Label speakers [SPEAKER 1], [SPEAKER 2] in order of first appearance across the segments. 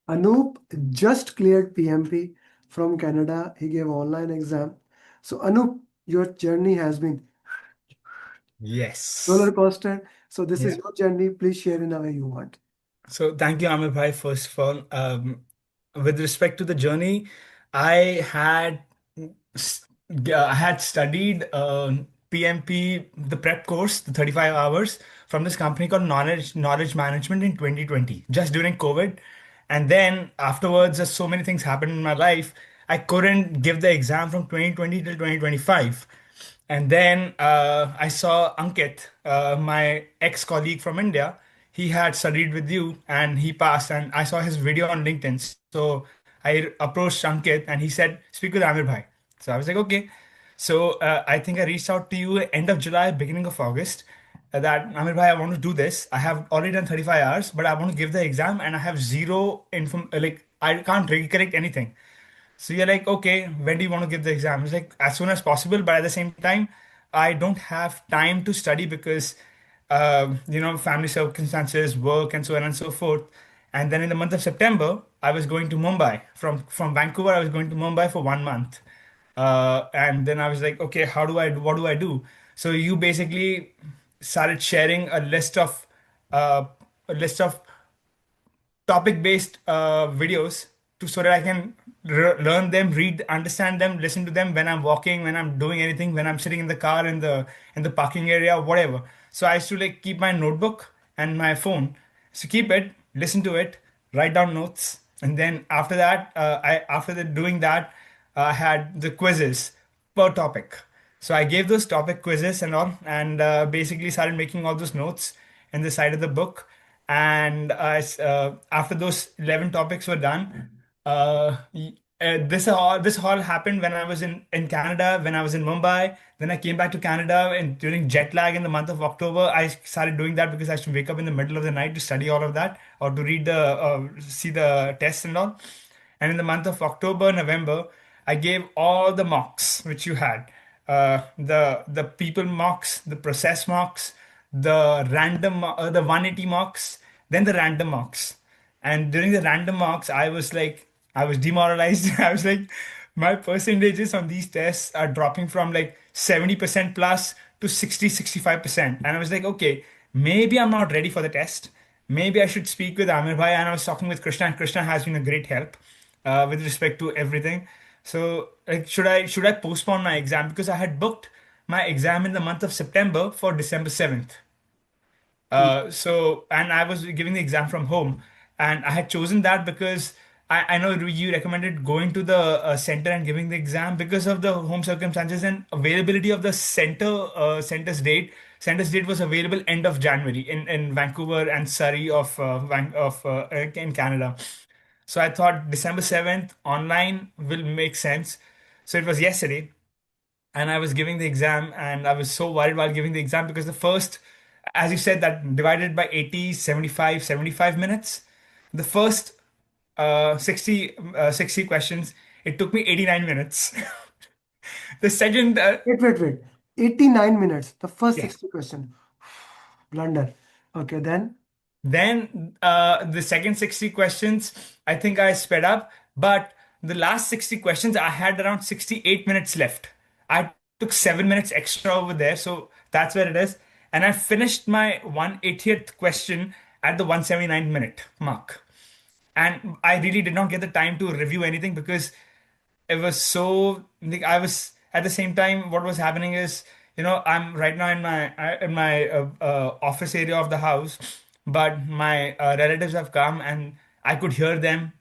[SPEAKER 1] Anoop just cleared PMP from Canada. He gave online exam. So Anoop, your journey has been roller
[SPEAKER 2] Yes.
[SPEAKER 1] coaster. So this is
[SPEAKER 2] Yeah.
[SPEAKER 1] your journey. Please share in a way you want.
[SPEAKER 2] So thank you, Amir Bhai, first of all. With respect to the journey, I had I had studied PMP, the prep course, the 35 hours from this company called Knowledge Management in 2020, just during COVID. And then afterwards, just so many things happened in my life. I couldn't give the exam from 2020 till 2025. And then I saw Ankit, my ex-colleague from India. He had studied with you and he passed. And I saw his video on LinkedIn. So I approached Ankit and he said, "Speak with Amir Bhai." So I was like, okay. So I think I reached out to you end of July, beginning of August, that Amir Bhai, I want to do this. I have already done 35 hours, but I want to give the exam and I have zero like I can't recollect anything. So you're like, okay, when do you want to give the exam? It's like as soon as possible, but at the same time, I don't have time to study because, family circumstances, work, and so on and so forth. And then in the month of September, I was going to Mumbai from Vancouver. I was going to Mumbai for 1 month, and then I was like, okay, what do I do? So you basically started sharing uh, a list of topic-based videos to so that I can learn them, read, understand them, listen to them when I'm walking, when I'm doing anything, when I'm sitting in the car in the parking area, whatever. So I used to like keep my notebook and my phone. So keep it, listen to it, write down notes, and then after that, doing that, I had the quizzes per topic. So I gave those topic quizzes and all, and basically started making all those notes in the side of the book. And after those 11 topics were done, this all happened when I was in Canada, when I was in Mumbai. Then I came back to Canada, and during jet lag in the month of October, I started doing that because I used to wake up in the middle of the night to study all of that or to read see the tests and all. And in the month of October, November, I gave all the mocks which you had, the people mocks, the process mocks, the 180 mocks, then the random mocks. And during the random mocks, I was demoralized. I was like, my percentages on these tests are dropping from like 70% plus to 60, 65%. And I was like, okay, maybe I'm not ready for the test. Maybe I should speak with Amir Bhai. And I was talking with Krishna, and Krishna has been a great help with respect to everything. So, like, should I postpone my exam because I had booked my exam in the month of September for December 7th. And I was giving the exam from home, and I had chosen that because I know you recommended going to the center and giving the exam because of the home circumstances and availability of the center's date. Center's date was available end of January in Vancouver and Surrey in Canada. So I thought December 7th online will make sense. So it was yesterday, and I was giving the exam, and I was so worried while giving the exam because the first, as you said, that divided by 80, 75 minutes, the first 60 questions, it took me 89 minutes. The second,
[SPEAKER 1] Wait. 89 minutes. The first
[SPEAKER 2] yeah.
[SPEAKER 1] 60 question. Blunder. Okay, then.
[SPEAKER 2] Then the second 60 questions, I think I sped up, but the last 60 questions, I had around 68 minutes left. I took 7 minutes extra over there, so that's where it is. And I finished my 180th question at the 179-minute mark. And I really did not get the time to review anything because it was so like I was at the same time what was happening is I'm right now in my office area of the house, but my relatives have come and I could hear them.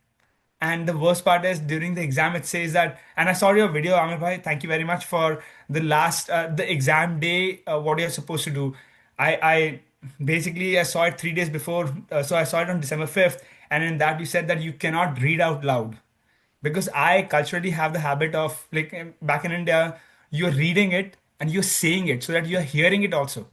[SPEAKER 2] And the worst part is during the exam it says that, and I saw your video, Amir bhai, thank you very much for the exam day, what you're supposed to do. I basically I saw it 3 days before, so I saw it on December 5th, and in that you said that you cannot read out loud because I culturally have the habit of like back in India, you're reading it and you're saying it so that you're hearing it also,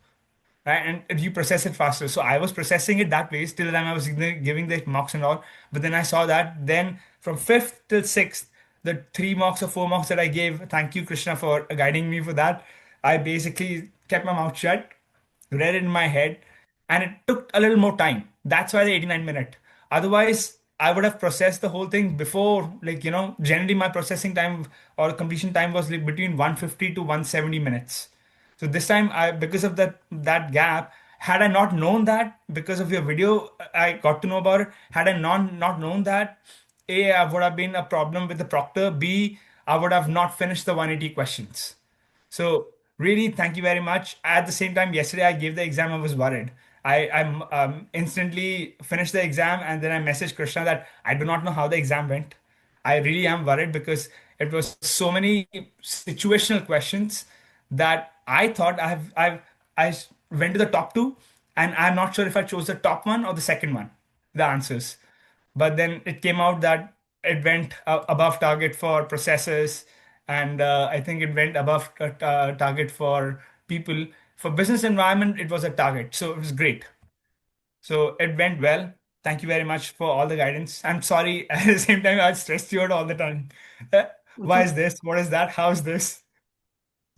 [SPEAKER 2] right? And you process it faster. So I was processing it that way till the time I was giving the mocks and all. But then I saw that then from fifth till sixth, the 3 mocks or 4 mocks that I gave, thank you, Krishna, for guiding me for that. I basically kept my mouth shut, read it in my head, and it took a little more time. That's why the 89 minute. Otherwise, I would have processed the whole thing before, like, generally my processing time or completion time was like between 150 to 170 minutes. So this time, because of that gap, had I not known that, because of your video, I got to know about it. Had I not known that, A, I would have been a problem with the proctor. B, I would have not finished the 180 questions. So really, thank you very much. At the same time, yesterday I gave the exam. I was worried. I instantly finished the exam and then I messaged Krishna that I do not know how the exam went. I really am worried because it was so many situational questions that I thought I went to the top two, and I'm not sure if I chose the top one or the second one, the answers. But then it came out that it went above target for processes, and I think it went above target for people. For business environment, it was a target, so it was great. So it went well. Thank you very much for all the guidance. I'm sorry, at the same time, I stressed you out all the time. Uh,
[SPEAKER 1] It's
[SPEAKER 2] Why
[SPEAKER 1] okay.
[SPEAKER 2] is this? What is that? How's this?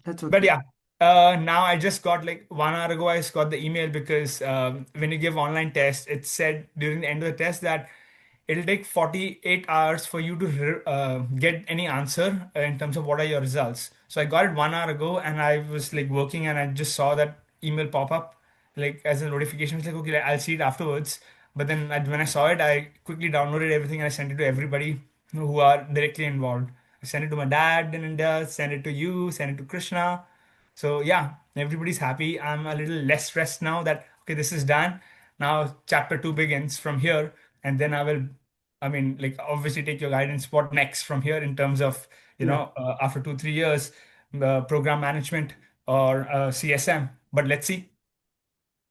[SPEAKER 1] That's
[SPEAKER 2] But
[SPEAKER 1] okay.
[SPEAKER 2] yeah, now I just got like 1 hour ago, I just got the email because when you give online test, it said during the end of the test that it'll take 48 hours for you to get any answer in terms of what are your results. So I got it 1 hour ago and I was like working and I just saw that email pop up like as a notification. It's like, okay, I'll see it afterwards. But then when I saw it, I quickly downloaded everything and I sent it to everybody who are directly involved. I sent it to my dad in India, sent it to you, sent it to Krishna. So yeah, everybody's happy. I'm a little less stressed now that okay, this is done. Now chapter two begins from here, and then I mean, like obviously take your guidance. What next from here in terms of
[SPEAKER 1] Yeah.
[SPEAKER 2] after 2 3 years, program management or CSM. But let's see.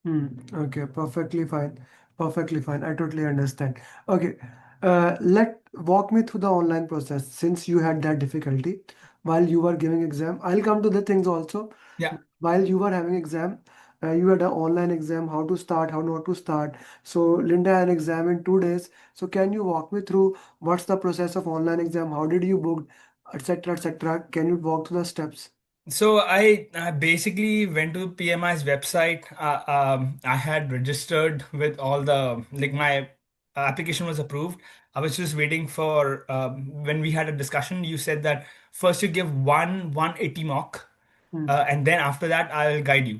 [SPEAKER 1] Hmm. Okay, perfectly fine. Perfectly fine. I totally understand. Okay, let walk me through the online process since you had that difficulty while you were giving exam. I'll come to the things also.
[SPEAKER 2] Yeah.
[SPEAKER 1] While you were having exam, you had an online exam, how to start, how not to start. So Linda had an exam in 2 days. So can you walk me through what's the process of online exam? How did you book, etc., etc. Can you walk through the steps?
[SPEAKER 2] So I basically went to PMI's website. I had registered with all the like my application was approved. I was just waiting for when we had a discussion. You said that first you give 180 mock,
[SPEAKER 1] Hmm.
[SPEAKER 2] and then after that I'll guide you.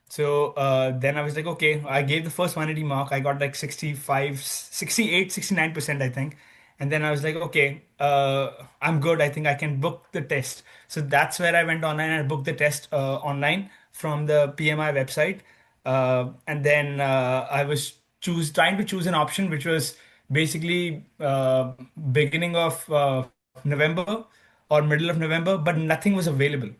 [SPEAKER 2] So then I was like, okay, I gave the first 180 mark. I got like 65, 68, 69%, I think. And then I was like, okay, I'm good. I think I can book the test. So that's where I went online and booked the test online from the PMI website. And then I was trying to choose an option which was basically beginning of November or middle of November, but nothing was available.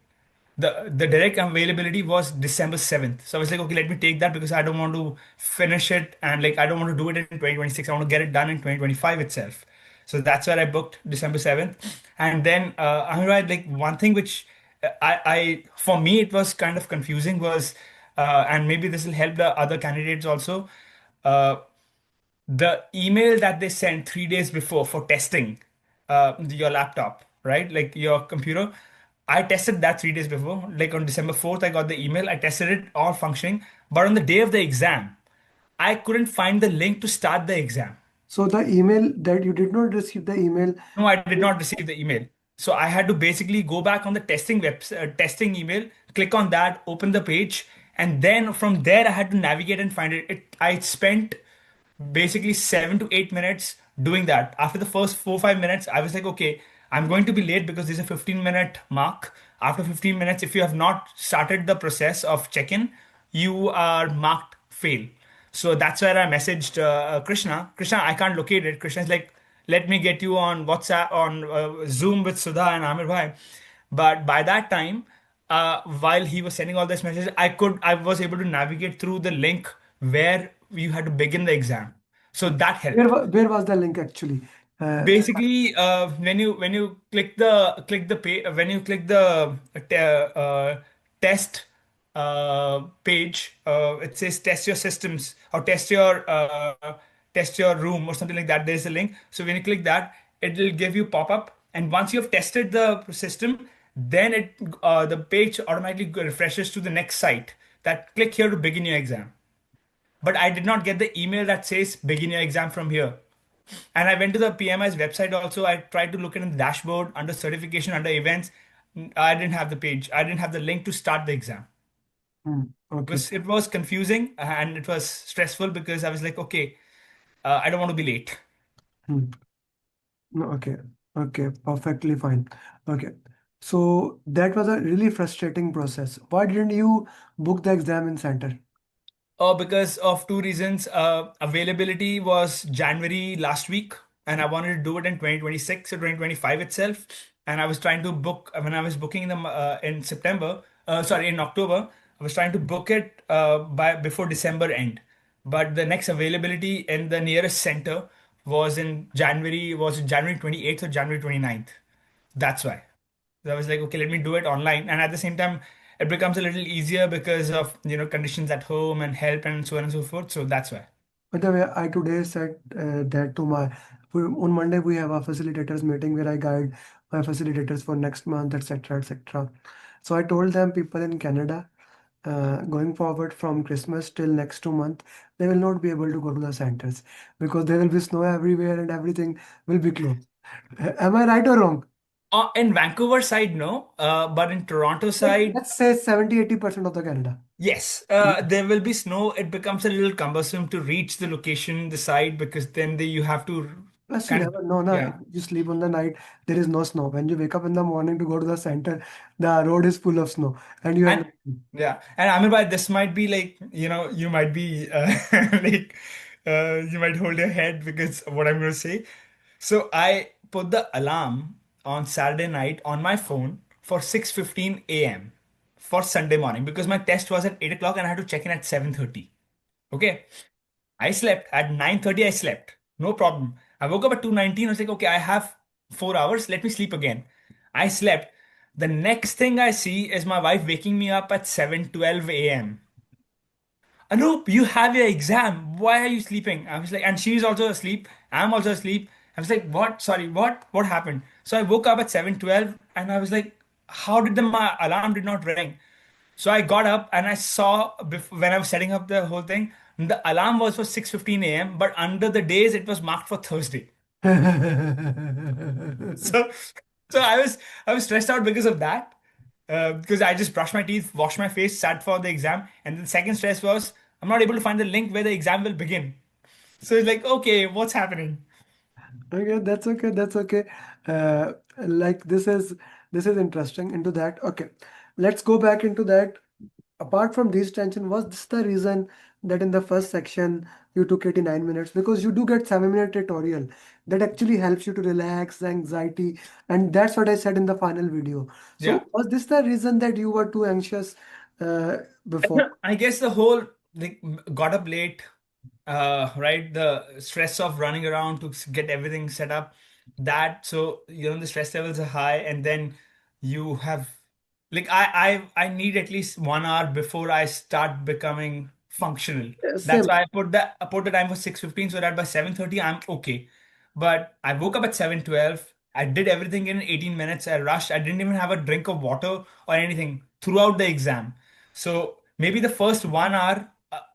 [SPEAKER 2] The direct availability was December 7th. So I was like, okay, let me take that because I don't want to finish it and like I don't want to do it in 2026. I want to get it done in 2025 itself. So that's where I booked December 7th. And then I mean, like one thing which I for me it was kind of confusing was and maybe this will help the other candidates also. Uh, the email that they sent 3 days before for testing your laptop, right? Like your computer. I tested that 3 days before. Like on December 4th, I got the email. I tested it all functioning. But on the day of the exam, I couldn't find the link to start the exam.
[SPEAKER 1] So the email that you did not receive the email.
[SPEAKER 2] No, I did not receive the email. So I had to basically go back on the testing email, click on that, open the page, and then from there I had to navigate and find it. I spent basically 7 to 8 minutes doing that. After the first 4 5 minutes, I was like, okay, I'm going to be late because there's a 15-minute mark. After 15 minutes, if you have not started the process of check-in, you are marked fail. So that's where I messaged Krishna. Krishna, I can't locate it. Krishna's like, let me get you on WhatsApp, on Zoom with Sudha and Amir Bhai. But by that time, while he was sending all these messages, I was able to navigate through the link where you had to begin the exam. So that helped.
[SPEAKER 1] Where was the link actually? Uh,
[SPEAKER 2] Basically, when you when you click the test page, it says test your systems or test your room or something like that. There's a link. So when you click that, it will give you pop up, and once you have tested the system, then the page automatically refreshes to the next site. That click here to begin your exam. But I did not get the email that says begin your exam from here. And I went to the PMI's website also. I tried to look in the dashboard under certification, under events. I didn't have the page. I didn't have the link to start the exam.
[SPEAKER 1] Okay.
[SPEAKER 2] It was confusing and it was stressful because I was like, okay, I don't want to be late.
[SPEAKER 1] Hmm. No, okay. Okay. Perfectly fine. Okay. So that was a really frustrating process. Why didn't you book the exam in center?
[SPEAKER 2] Because of two reasons. Availability was January last week, and I wanted to do it in 2026 or 2025 itself. And I was trying to book when I was booking them in September. Sorry, in October. I was trying to book it by before December end. But the next availability in the nearest center was in January 28th or January 29th. That's why. So I was like, okay, let me do it online. And at the same time, it becomes a little easier because of, conditions at home and help and so on and so forth. So that's why.
[SPEAKER 1] By the way, I today said that to on Monday we have a facilitators meeting where I guide my facilitators for next month, etc., etc. So I told them people in Canada, going forward from Christmas till next 2 months, they will not be able to go to the centers because there will be snow everywhere and everything will be closed. Am I right or wrong?
[SPEAKER 2] In Vancouver side, no. But in Toronto
[SPEAKER 1] Like,
[SPEAKER 2] side,
[SPEAKER 1] let's say 70-80% of the Canada.
[SPEAKER 2] yes. There will be snow. It becomes a little cumbersome to reach the location, the site, because then you have to
[SPEAKER 1] Plus, you
[SPEAKER 2] kind of,
[SPEAKER 1] never know, na.
[SPEAKER 2] yeah.
[SPEAKER 1] You sleep on the night, there is no snow. When you wake up in the morning to go to the center, the road is full of snow, and you have
[SPEAKER 2] And
[SPEAKER 1] no.
[SPEAKER 2] yeah, and I mean by this might be like, you might be like you might hold your head because of what I'm going to say. So I put the alarm on Saturday night on my phone for 6:15 a.m. for Sunday morning because my test was at 8 o'clock and I had to check in at 7:30. Okay. I slept at 9:30. I slept. No problem. I woke up at 2:19. I was like, okay, I have 4 hours. Let me sleep again. I slept. The next thing I see is my wife waking me up at 7:12 a.m. Anoop, you have your exam. Why are you sleeping? I was like, and she's also asleep. I'm also asleep. I was like, what? Sorry, what? What happened? So I woke up at 7:12 and I was like, how did my alarm did not ring? So I got up and I saw when I was setting up the whole thing, the alarm was for 6:15 a.m. But under the days it was marked for Thursday. So so I was stressed out because of that. Because I just brushed my teeth, washed my face, sat for the exam, and the second stress was I'm not able to find the link where the exam will begin. So it's like, okay, what's happening?
[SPEAKER 1] Okay, that's okay. That's okay. Uh, like this is interesting into that. Okay, let's go back into that. Apart from this tension, was this the reason that in the first section you took 89 minutes? Because you do get 7 minute tutorial that actually helps you to relax the anxiety, and that's what I said in the final video.
[SPEAKER 2] Yeah.
[SPEAKER 1] So was this the reason that you were too anxious before?
[SPEAKER 2] I guess the whole like got up late, right? The stress of running around to get everything set up, that so the stress levels are high, and then you have like I need at least 1 hour before I start becoming functional. That's
[SPEAKER 1] Same.
[SPEAKER 2] why I put the time for 6:15 so that by 7:30 I'm okay. But I woke up at 7:12. I did everything in 18 minutes. I rushed. I didn't even have a drink of water or anything throughout the exam. So maybe the first 1 hour,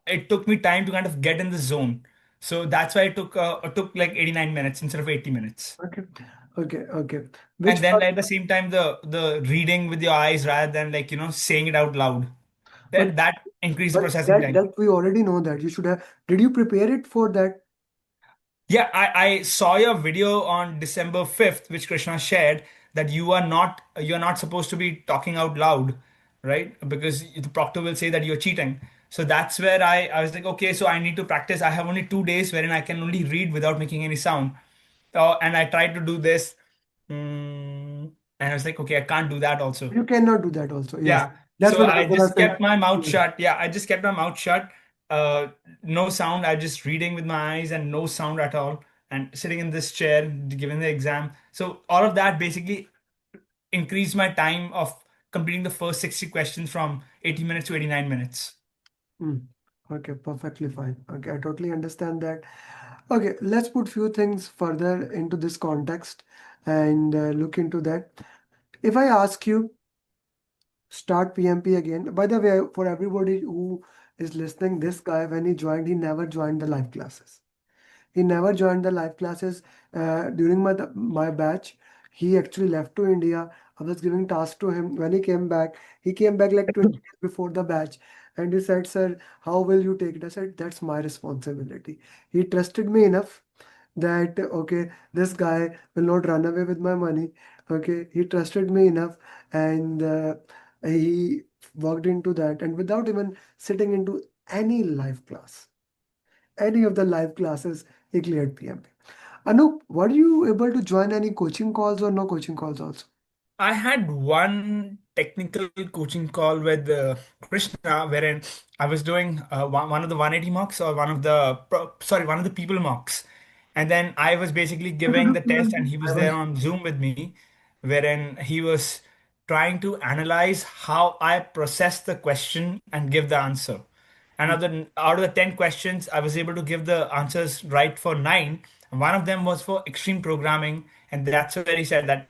[SPEAKER 2] it took me time to kind of get in the zone. So that's why it took like 89 minutes instead of 80 minutes.
[SPEAKER 1] Okay, okay, okay.
[SPEAKER 2] And
[SPEAKER 1] Which
[SPEAKER 2] then
[SPEAKER 1] part?
[SPEAKER 2] at the same time, the reading with your eyes rather than like saying it out loud.
[SPEAKER 1] But
[SPEAKER 2] That increased the
[SPEAKER 1] but
[SPEAKER 2] processing
[SPEAKER 1] that
[SPEAKER 2] time.
[SPEAKER 1] that we already know that you should have. Did you prepare it for that?
[SPEAKER 2] Yeah, I saw your video on December 5th, which Krishna shared, that you're not supposed to be talking out loud, right? Because the proctor will say that you're cheating. So that's where I was like, okay, so I need to practice. I have only 2 days wherein I can only read without making any sound. And I tried to do this. And I was like, okay, I can't do that also.
[SPEAKER 1] You cannot do that also. Yes,
[SPEAKER 2] Yeah.
[SPEAKER 1] that's
[SPEAKER 2] So
[SPEAKER 1] what I
[SPEAKER 2] I
[SPEAKER 1] was gonna
[SPEAKER 2] just
[SPEAKER 1] say.
[SPEAKER 2] kept my mouth
[SPEAKER 1] Yes.
[SPEAKER 2] shut. Yeah, I just kept my mouth shut. Uh, no sound. I just reading with my eyes and no sound at all. And sitting in this chair, giving the exam. So all of that basically increased my time of completing the first 60 questions from 80 minutes to 89 minutes.
[SPEAKER 1] Mm. Okay, perfectly fine. Okay, I totally understand that. Okay, let's put few things further into this context and look into that. If I ask you, start PMP again. By the way, for everybody who is listening, this guy when he joined, he never joined the live classes. He never joined the live classes during my batch. He actually left to India. I was giving tasks to him. When he came back like 20 days before the batch. And he said, "Sir, how will you take it?" I said, "That's my responsibility." He trusted me enough that, okay, this guy will not run away with my money. Okay, he trusted me enough, and he worked into that, and without even sitting into any live class, any of the live classes, he cleared PMP. Anoop, were you able to join any coaching calls or no coaching calls also?
[SPEAKER 2] I had one technical coaching call with Krishna, wherein I was doing one of the 180 mocks, or one of the people mocks. And then I was basically
[SPEAKER 1] To
[SPEAKER 2] giving
[SPEAKER 1] do
[SPEAKER 2] the test, and
[SPEAKER 1] PMP.
[SPEAKER 2] he
[SPEAKER 1] I
[SPEAKER 2] was there
[SPEAKER 1] was.
[SPEAKER 2] on Zoom with me, wherein he was trying to analyze how I process the question and give the answer. And out of the 10 questions, I was able to give the answers right for nine. And one of them was for extreme programming. And that's where he said that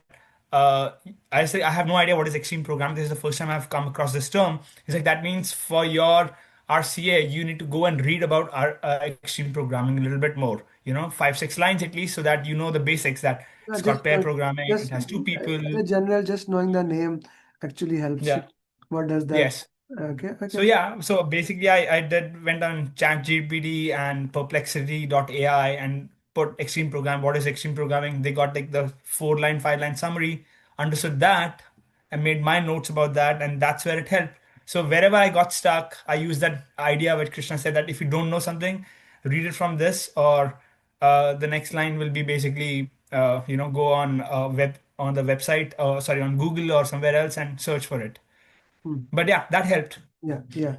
[SPEAKER 2] uh, I say I have no idea what is extreme programming. This is the first time I've come across this term. He's like, that means for your RCA, you need to go and read about our extreme programming a little bit more. 5, 6 lines at least, so that you know the basics. That
[SPEAKER 1] Yeah,
[SPEAKER 2] it's got pair programming. It
[SPEAKER 1] just
[SPEAKER 2] has two people.
[SPEAKER 1] in a general, just knowing the name actually helps you.
[SPEAKER 2] Yeah.
[SPEAKER 1] What does that?
[SPEAKER 2] Yes.
[SPEAKER 1] Okay,
[SPEAKER 2] So
[SPEAKER 1] okay.
[SPEAKER 2] yeah, so basically I did went on ChatGPT and Perplexity.ai and put extreme program. What is extreme programming? They got like the 4 line, 5 line summary, understood that, and made my notes about that, and that's where it helped. So wherever I got stuck, I used that idea which Krishna said, that if you don't know something, read it from this, or the next line will be basically go on web on the website, or sorry, on Google or somewhere else and search for it.
[SPEAKER 1] Hmm.
[SPEAKER 2] But yeah, that helped.
[SPEAKER 1] Yeah, yeah.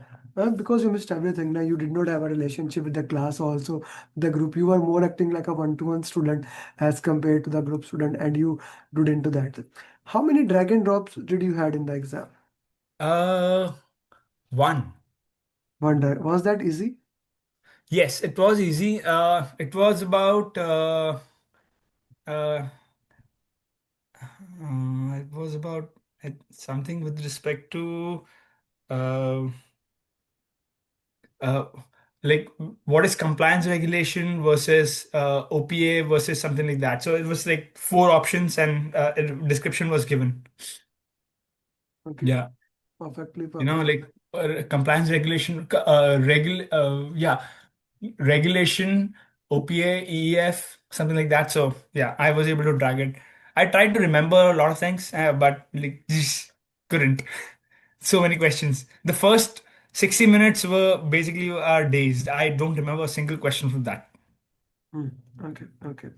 [SPEAKER 1] Because you missed everything. Now you did not have a relationship with the class, also the group. You were more acting like a one-to-one student as compared to the group student, and you did into that. How many drag and drops did you had in the exam?
[SPEAKER 2] Uh, One.
[SPEAKER 1] Wonder, was that easy?
[SPEAKER 2] Yes, it was easy. It was about uh, it was about something with respect to uh, uh, like what is compliance regulation versus OPA versus something like that. So it was like four options, and a description was given.
[SPEAKER 1] Okay,
[SPEAKER 2] Yeah.
[SPEAKER 1] perfectly,
[SPEAKER 2] Like
[SPEAKER 1] perfect.
[SPEAKER 2] compliance regulation, yeah, regulation, OPA, EEF, something like that. So yeah, I was able to drag it. I tried to remember a lot of things, but like just couldn't. So many questions. The first 60 minutes were basically dazed. I don't remember a single question from that.
[SPEAKER 1] Hmm. Okay, okay.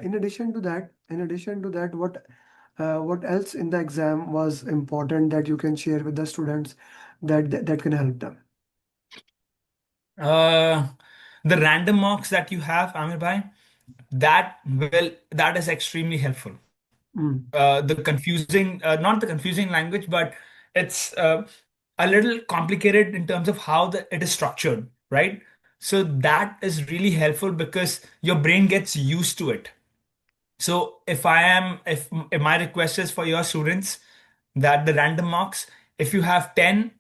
[SPEAKER 1] In addition to that, what else in the exam was important that you can share with the students that can help them?
[SPEAKER 2] Uh, the random marks that you have, Amir Bhai, that is extremely helpful.
[SPEAKER 1] Hmm.
[SPEAKER 2] The confusing, not the confusing language, but it's a little complicated in terms of how it is structured, right? So that is really helpful because your brain gets used to it. So if my request is for your students that the random marks, if you have 10,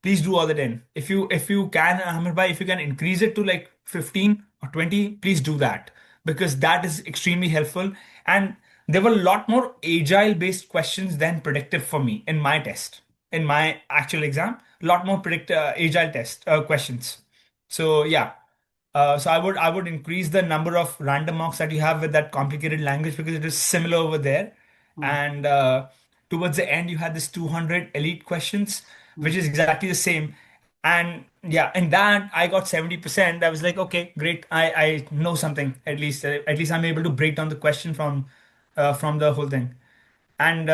[SPEAKER 2] please do all the 10. If you can, Ahmed bhai, if you can increase it to like 15 or 20, please do that, because that is extremely helpful. And there were a lot more agile based questions than predictive for me in my test, in my actual exam. A lot more agile test questions. So yeah, so I would increase the number of random marks that you have with that complicated language, because it is similar over there.
[SPEAKER 1] Hmm.
[SPEAKER 2] And towards the end, you had this 200 elite questions,
[SPEAKER 1] Hmm.
[SPEAKER 2] which is exactly the same. And yeah, in that I got 70%. I was like, okay, great. I know something at least. At least I'm able to break down the question from the whole thing. And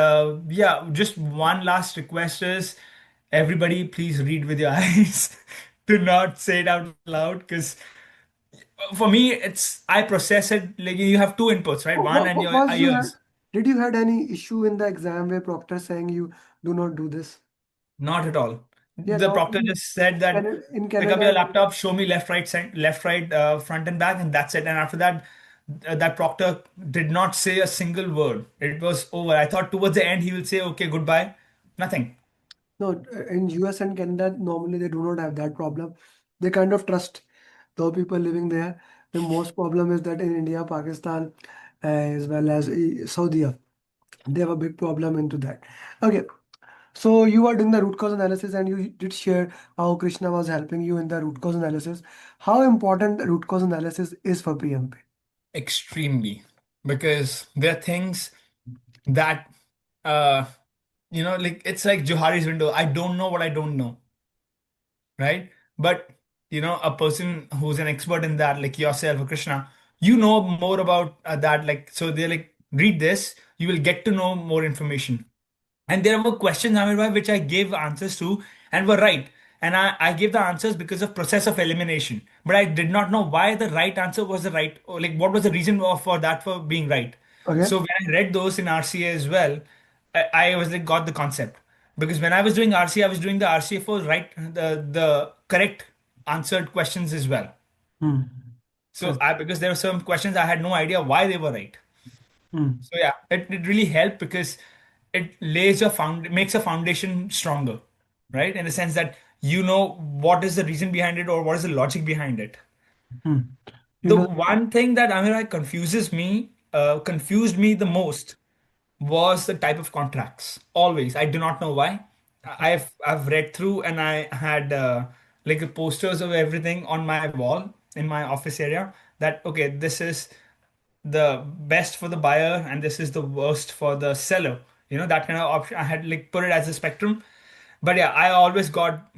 [SPEAKER 2] yeah, just one last request is, everybody, please read with your eyes. Do not say it out loud, because for me, it's I process it like you have two inputs, right? One and your
[SPEAKER 1] Was you had
[SPEAKER 2] ears.
[SPEAKER 1] Did you had any issue in the exam where proctor saying you do not do this?
[SPEAKER 2] Not at all.
[SPEAKER 1] Yeah,
[SPEAKER 2] The proctor
[SPEAKER 1] normally
[SPEAKER 2] just said that
[SPEAKER 1] In
[SPEAKER 2] pick up your
[SPEAKER 1] Canada,
[SPEAKER 2] laptop, show me left, right, left, right, front and back, and that's it. And after that, that proctor did not say a single word. It was over. I thought towards the end he will say, "Okay, goodbye." Nothing.
[SPEAKER 1] no, in US and Canada, normally they do not have that problem. They kind of trust the people living there. The most problem is that in India, Pakistan, as well as Saudi, they have a big problem into that. Okay, so you are doing the root cause analysis, and you did share how Krishna was helping you in the root cause analysis. How important the root cause analysis is for PMP?
[SPEAKER 2] Extremely, because there are things that uh like it's like Johari's window. I don't know what I don't know, right? But a person who's an expert in that, like yourself or Krishna, you know more about that. Like, so they're like, read this, you will get to know more information. And there were questions, Amir bhai, which I gave answers to and were right. And I gave the answers because of process of elimination. But I did not know why the right answer was the right, or like what was the reason for that for being right.
[SPEAKER 1] Okay.
[SPEAKER 2] So when I read those in RCA as well, I was like got the concept. Because when I was doing RCA, I was doing the RCA for right the correct answered questions as well.
[SPEAKER 1] Hmm.
[SPEAKER 2] So
[SPEAKER 1] Yes.
[SPEAKER 2] I because there were some questions I had no idea why they were right.
[SPEAKER 1] Hmm.
[SPEAKER 2] So yeah, it really helped because it lays a makes a foundation stronger, right? In the sense that you know what is the reason behind it or what is the logic behind it.
[SPEAKER 1] Hmm. You
[SPEAKER 2] The
[SPEAKER 1] know.
[SPEAKER 2] one thing that Amirai confused me the most was the type of contracts. Always, I do not know why. I've read through and I had like the posters of everything on my wall in my office area. That okay, this is the best for the buyer and this is the worst for the seller. That kind of option. I had like put it as a spectrum. But yeah, I always got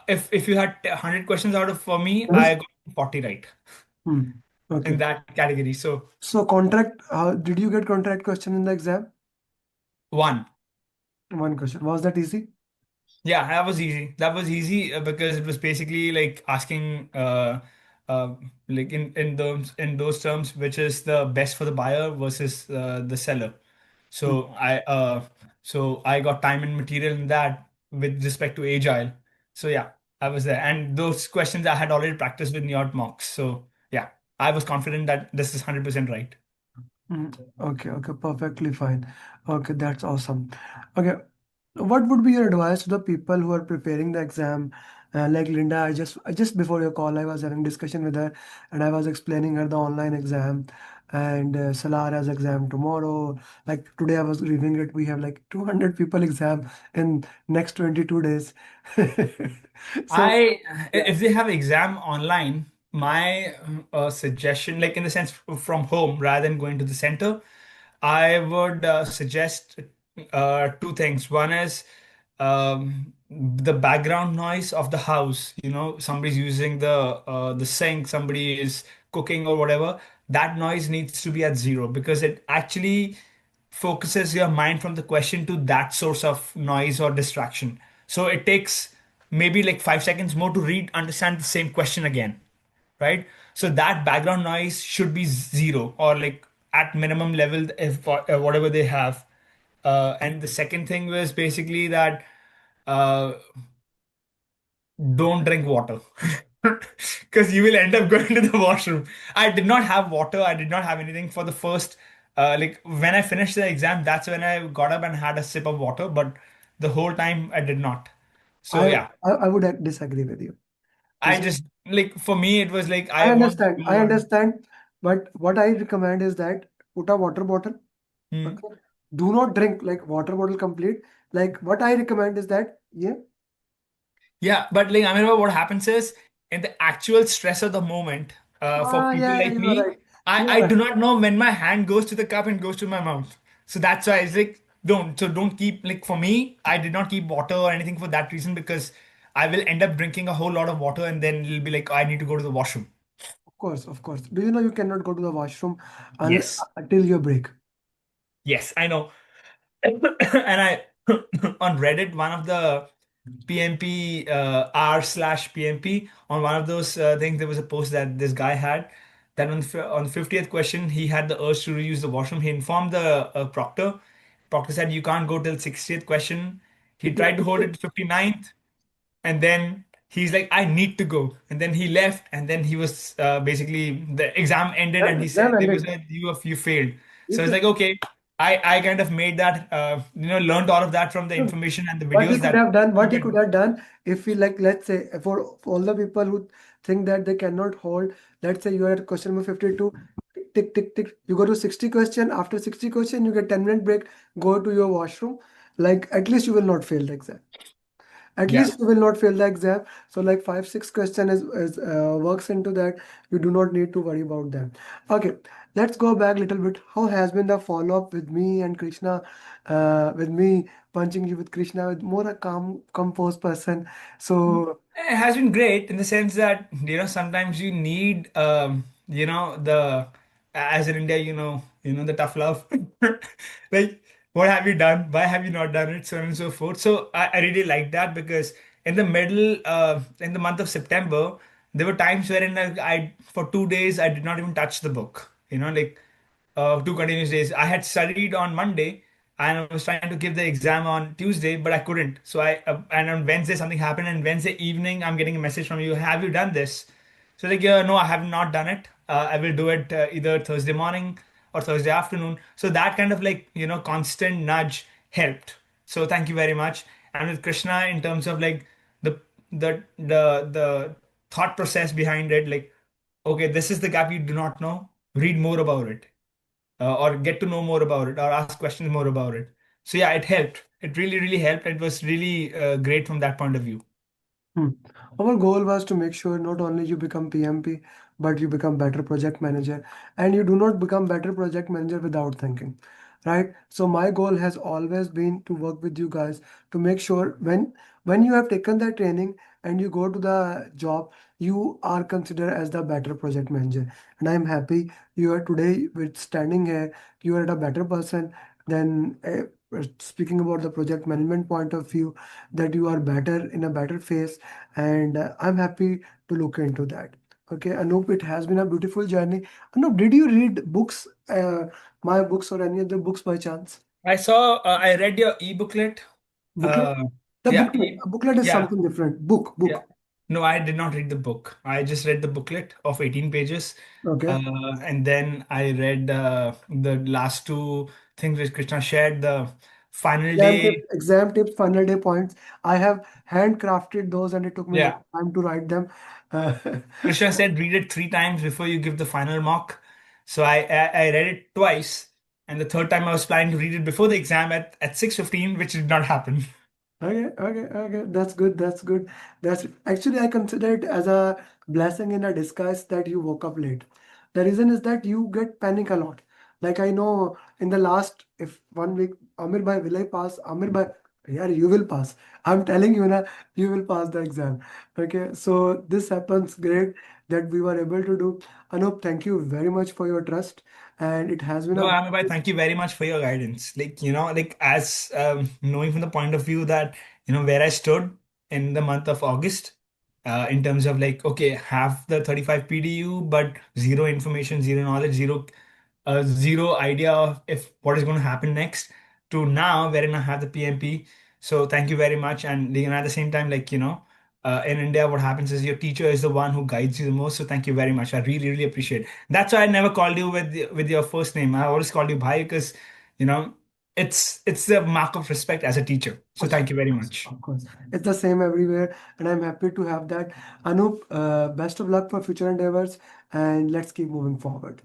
[SPEAKER 2] if you had 100 questions out of for me,
[SPEAKER 1] Yes.
[SPEAKER 2] I got 40 right
[SPEAKER 1] Hmm.
[SPEAKER 2] in
[SPEAKER 1] Okay.
[SPEAKER 2] that category. So
[SPEAKER 1] So contract, did you get contract question in the exam?
[SPEAKER 2] one.
[SPEAKER 1] One question. Was that easy?
[SPEAKER 2] Yeah, that was easy. That was easy because it was basically like asking uh like in those terms, which is the best for the buyer versus the seller.
[SPEAKER 1] Hmm.
[SPEAKER 2] So I got time and material in that with respect to agile. So yeah, I was there. And those questions I had already practiced with New York mocks. So yeah, I was confident that this is 100% right.
[SPEAKER 1] Mm, okay, okay, perfectly fine. Okay, that's awesome. Okay, what would be your advice to the people who are preparing the exam? Like Linda, I just before your call, I was having discussion with her, and I was explaining her the online exam, and Salar has exam tomorrow. Like today, I was reading it. We have like 200 people exam in next 22 days. So
[SPEAKER 2] I
[SPEAKER 1] yeah.
[SPEAKER 2] if they have exam online, my suggestion, like in the sense from home rather than going to the center, I would suggest two things. One is the background noise of the house. Somebody's using the sink, somebody is cooking or whatever. That noise needs to be at zero because it actually focuses your mind from the question to that source of noise or distraction. So it takes maybe like 5 seconds more to read, understand the same question again, right? So that background noise should be zero or like at minimum level if whatever they have. And the second thing was basically that uh, don't drink water because you will end up going to the washroom. I did not have water. I did not have anything for the first, like when I finished the exam, that's when I got up and had a sip of water. But the whole time I did not. So
[SPEAKER 1] I,
[SPEAKER 2] yeah,
[SPEAKER 1] I would disagree with you.
[SPEAKER 2] I just like for me it was like
[SPEAKER 1] I
[SPEAKER 2] I want to
[SPEAKER 1] understand. I
[SPEAKER 2] go on.
[SPEAKER 1] understand. But what I recommend is that put a water bottle.
[SPEAKER 2] Hmm.
[SPEAKER 1] Okay. Do not drink like water bottle complete. Like what I recommend is that yeah.
[SPEAKER 2] Yeah, but like Amirva, what happens is in the actual stress of the moment, for people
[SPEAKER 1] Yeah,
[SPEAKER 2] like
[SPEAKER 1] you are
[SPEAKER 2] me,
[SPEAKER 1] right. You
[SPEAKER 2] I
[SPEAKER 1] are right.
[SPEAKER 2] do not know when my hand goes to the cup and goes to my mouth. So that's why it's like don't keep like for me, I did not keep water or anything for that reason because I will end up drinking a whole lot of water and then it'll be like, I need to go to the washroom.
[SPEAKER 1] Of course, of course. Do you know you cannot go to the washroom
[SPEAKER 2] Yes.
[SPEAKER 1] until your break?
[SPEAKER 2] Yes, I know. And I on Reddit, one of the PMP r/slash PMP on one of those things, there was a post that this guy had that on the 50th question he had the urge to reuse the washroom. He informed the proctor. Proctor said you can't go till 60th question. He tried to hold it to 59th, and then he's like, I need to go, and then he left, and then he was basically the exam ended, and he said
[SPEAKER 1] Exam
[SPEAKER 2] there was
[SPEAKER 1] ended.
[SPEAKER 2] a you failed. So it's
[SPEAKER 1] If
[SPEAKER 2] like okay, I kind of made that learned all of that from the information and the
[SPEAKER 1] what he
[SPEAKER 2] videos
[SPEAKER 1] could
[SPEAKER 2] that
[SPEAKER 1] have done,
[SPEAKER 2] you
[SPEAKER 1] what he could
[SPEAKER 2] can.
[SPEAKER 1] have done if he like let's say for all the people who think that they cannot hold. Let's say you are at question number 52, tick, tick, tick. You go to 60 question. After 60 question, you get 10-minute break, go to your washroom. Like, at least you will not fail the exam. At
[SPEAKER 2] Yeah.
[SPEAKER 1] least you will not fail the exam. So like 5 6 question is works into that. You do not need to worry about them. Okay, let's go back a little bit. How has been the follow-up with me and Krishna, with me punching you with Krishna, with more a calm composed person? So
[SPEAKER 2] It has been great in the sense that, sometimes you need, the as in India, the tough love. Like, what have you done? Why have you not done it? So on and so forth. So I really like that because in the month of September, there were times wherein for 2 days, I did not even touch the book. Like 2 continuous days. I had studied on Monday and I was trying to give the exam on Tuesday, but I couldn't. So and on Wednesday something happened, and Wednesday evening I'm getting a message from you. Have you done this? So like, no, I have not done it. I will do it either Thursday morning or Thursday afternoon. So that kind of like constant nudge helped. So thank you very much. And with Krishna, in terms of like the the thought process behind it, like, okay, this is the gap you do not know. Read more about it, or get to know more about it, or ask questions more about it. So yeah, it helped. It really, really helped. It was really great from that point of view.
[SPEAKER 1] Hmm. Our goal was to make sure not only you become PMP, but you become better project manager, and you do not become better project manager without thinking, right? So my goal has always been to work with you guys to make sure when you have taken that training and you go to the job, you are considered as the better project manager. And I'm happy you are today with standing here. You are a better person than speaking about the project management point of view, that you are better in a better phase, and I'm happy to look into that. Okay, Anoop, it has been a beautiful journey. Anoop, did you read books, my books or any other books by chance?
[SPEAKER 2] I read your e-booklet.
[SPEAKER 1] Booklet?
[SPEAKER 2] Uh,
[SPEAKER 1] The
[SPEAKER 2] yeah,
[SPEAKER 1] booklet. A booklet is
[SPEAKER 2] yeah,
[SPEAKER 1] something different. Book,
[SPEAKER 2] yeah.
[SPEAKER 1] book.
[SPEAKER 2] No, I did not read the book. I just read the booklet of 18 pages.
[SPEAKER 1] Okay.
[SPEAKER 2] And then I read the last two things which Krishna shared, the final day.
[SPEAKER 1] Exam tips, final day points. I have handcrafted those, and it took me a lot
[SPEAKER 2] Yeah.
[SPEAKER 1] of time to write them. Uh,
[SPEAKER 2] Krishna said read it 3 times before you give the final mock. So I read it twice, and the third time I was planning to read it before the exam at 6:15, which did not happen.
[SPEAKER 1] Okay, okay, okay. That's good. That's good. That's actually, I consider it as a blessing in a disguise that you woke up late. The reason is that you get panic a lot. Like I know in the last, if 1 week, Amir bhai, will I pass? Amir bhai, yeah, you will pass. I'm telling you now, you will pass the exam. Okay, so this happens great that we were able to do. Anup, thank you very much for your trust, and it has been
[SPEAKER 2] No,
[SPEAKER 1] a
[SPEAKER 2] Amibai, thank you very much for your guidance. Like, like as knowing from the point of view that, where I stood in the month of August, in terms of like, okay, have the 35 PDU, but zero information, zero knowledge, zero idea of if what is going to happen next, to now wherein I have the PMP. So thank you very much. And at the same time, like, in India, what happens is your teacher is the one who guides you the most. So thank you very much. I really, really appreciate it. That's why I never called you with your first name. I always called you Bhai because, you know, it's the mark of respect as a teacher. So
[SPEAKER 1] Of
[SPEAKER 2] thank you very
[SPEAKER 1] course,
[SPEAKER 2] much.
[SPEAKER 1] of course. It's the same everywhere, and I'm happy to have that. Anup, best of luck for future endeavors, and let's keep moving forward.